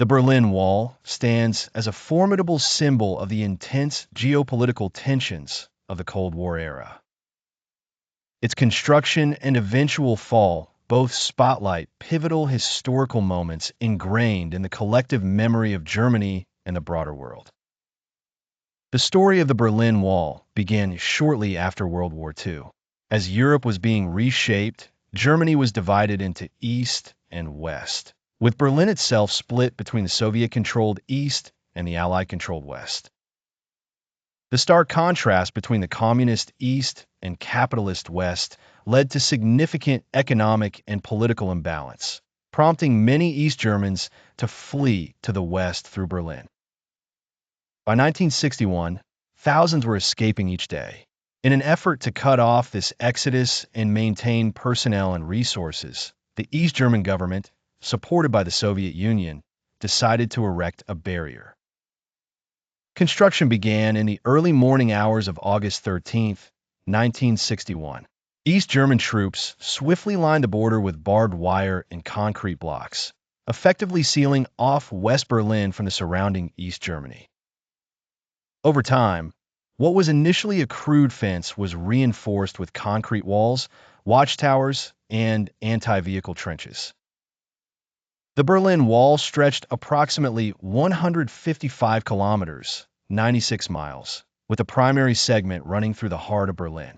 The Berlin Wall stands as a formidable symbol of the intense geopolitical tensions of the Cold War era. Its construction and eventual fall both spotlight pivotal historical moments ingrained in the collective memory of Germany and the broader world. The story of the Berlin Wall began shortly after World War II. As Europe was being reshaped, Germany was divided into East and West, with Berlin itself split between the Soviet-controlled East and the Allied-controlled West. The stark contrast between the communist East and capitalist West led to significant economic and political imbalance, prompting many East Germans to flee to the West through Berlin. By 1961, thousands were escaping each day. In an effort to cut off this exodus and maintain personnel and resources, the East German government, supported by the Soviet Union, decided to erect a barrier. Construction began in the early morning hours of August 13, 1961. East German troops swiftly lined the border with barbed wire and concrete blocks, effectively sealing off West Berlin from the surrounding East Germany. Over time, what was initially a crude fence was reinforced with concrete walls, watchtowers, and anti-vehicle trenches. The Berlin Wall stretched approximately 155 kilometers, 96 miles, with a primary segment running through the heart of Berlin.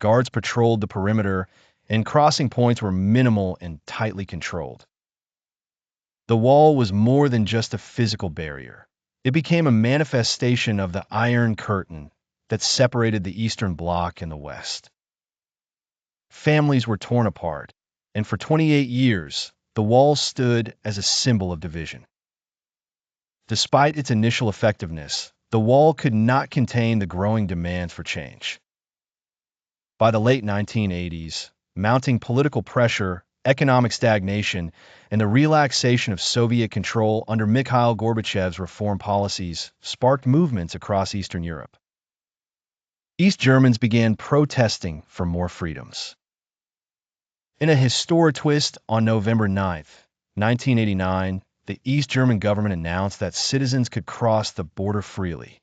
Guards patrolled the perimeter, and crossing points were minimal and tightly controlled. The wall was more than just a physical barrier. It became a manifestation of the Iron Curtain that separated the Eastern Bloc and the West. Families were torn apart, and for 28 years, the wall stood as a symbol of division. Despite its initial effectiveness, the wall could not contain the growing demands for change. By the late 1980s, mounting political pressure, economic stagnation, and the relaxation of Soviet control under Mikhail Gorbachev's reform policies sparked movements across Eastern Europe. East Germans began protesting for more freedoms. In a historic twist, on November 9, 1989, the East German government announced that citizens could cross the border freely.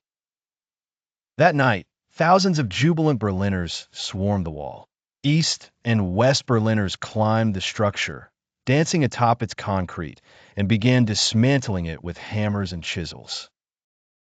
That night, thousands of jubilant Berliners swarmed the wall. East and West Berliners climbed the structure, dancing atop its concrete, and began dismantling it with hammers and chisels.